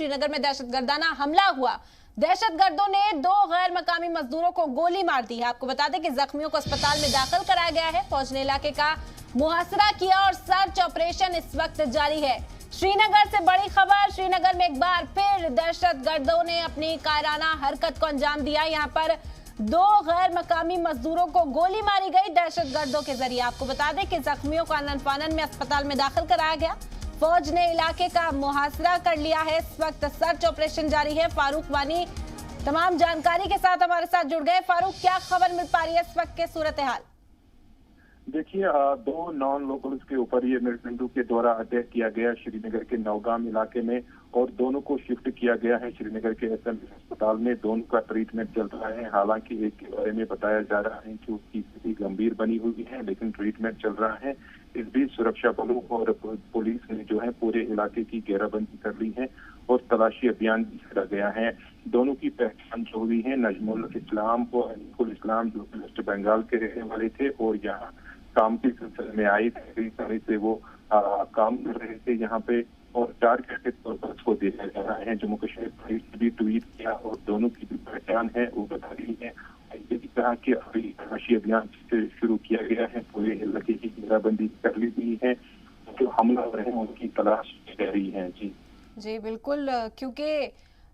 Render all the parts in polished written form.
श्रीनगर में दहशतगर्दाना हमला हुआ। दहशतगर्दों ने 2 गैर मकामी मजदूरों को गोली मार दी है। आपको बता दें कि जख्मियों को अस्पताल में दाखिल कराया गया है। फौज ने इलाके का मुहासरा किया और सर्च ऑपरेशन इस वक्त जारी है। श्रीनगर से बड़ी खबर, श्रीनगर में एक बार फिर दहशतगर्दों ने अपनी कायराना हरकत को अंजाम दिया। यहाँ पर 2 गैर मकामी मजदूरों को गोली मारी गई दहशतगर्दों के जरिए। आपको बता दें कि जख्मियों को आनन फानन में अस्पताल में दाखिल कराया गया। फौज ने इलाके का मुहासरा कर लिया है। इस वक्त सर्च ऑपरेशन जारी है। फारूक वानी तमाम जानकारी के साथ हमारे साथ जुड़ गए। फारूक, क्या खबर मिल पा रही है इस वक्त के सूरत हाल? देखिए, 2 नॉन लोकल्स के ऊपर ये मिलिटेंटों के द्वारा अटैक किया गया श्रीनगर के नौगाम इलाके में, और दोनों को शिफ्ट किया गया है श्रीनगर के एसएमसी अस्पताल में। दोनों का ट्रीटमेंट चल रहा है। हालांकि एक के बारे में बताया जा रहा है कि उसकी स्थिति गंभीर बनी हुई है, लेकिन ट्रीटमेंट चल रहा है। इस बीच सुरक्षा बलों और पुलिस ने जो है पूरे इलाके की घेराबंदी कर ली है और तलाशी अभियान भी छेड़ा गया है। दोनों की पहचान जो हुई है नजमुल इस्लाम और अनिकुल इस्लाम, जो वेस्ट बंगाल के रहने वाले थे और यहाँ काम के सिलसिले में आए थे। कई समय से वो काम कर रहे थे यहाँ पे, और टारगेट के तौर पर उसको देखा जा रहा है। जम्मू कश्मीर पुलिस ने भी ट्वीट किया और दोनों की भी पहचान है वो बता रही है। ये भी कहा कि अभी तलाशी अभियान शुरू किया गया है। पूरे इलाके की घेराबंदी कर ली गई है। जो हमलावर हैं उनकी तलाश की जा रही है। जी बिल्कुल, क्योंकि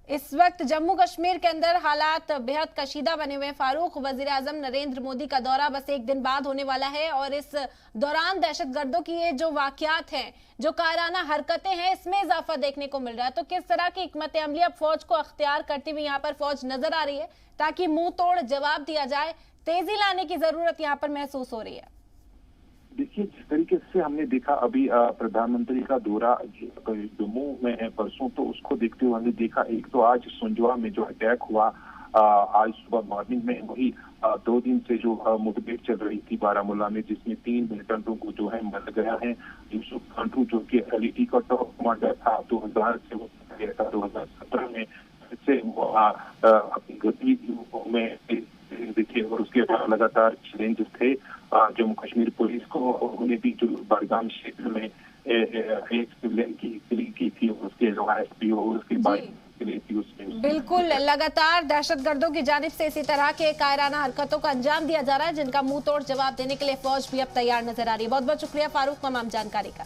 इस वक्त जम्मू कश्मीर के अंदर हालात बेहद कशीदा बने हुए हैं। फारूक, वजीर आजम नरेंद्र मोदी का दौरा बस एक दिन बाद होने वाला है, और इस दौरान दहशतगर्दों की ये जो वाकयात हैं, जो कायराना हरकतें हैं, इसमें इजाफा देखने को मिल रहा है। तो किस तरह की हिकमत अमली अब फौज को अख्तियार करती हुई यहाँ पर फौज नजर आ रही है, ताकि मुंह तोड़ जवाब दिया जाए? तेजी लाने की जरूरत यहाँ पर महसूस हो रही है। देखिए, जिस तरीके से हमने देखा अभी प्रधानमंत्री का दौरा जम्मू में है परसों, तो उसको देखते हुए हमने देखा एक तो आज सुंजवा में जो अटैक हुआ आज सुबह मॉर्निंग में, वही 2 दिन से जो मुठभेड़ चल रही थी बारामूला में, जिसमें 3 मिलिटेंटों को जो है मर गया है। यूसुफ खांटू जो कि एलईटी का टॉप कमांडर था, 2000 से वो गया था 2017 में, से वो अपनी गतिविधियों में दिखे, और उसके बाद लगातार चैलेंज थे जम्मू कश्मीर पुलिस को। उन्हें भी जो बडगाम क्षेत्र में एक सिविलियन की किलिंग की थी, उसके अलावा एसपीओ उसके बाद बिल्कुल लगातार दहशतगर्दों की जानिब से इसी तरह के कायराना हरकतों का अंजाम दिया जा रहा है, जिनका मुंह तोड़ जवाब देने के लिए फौज भी अब तैयार नजर आ रही है। बहुत बहुत शुक्रिया फारूक तमाम जानकारी का।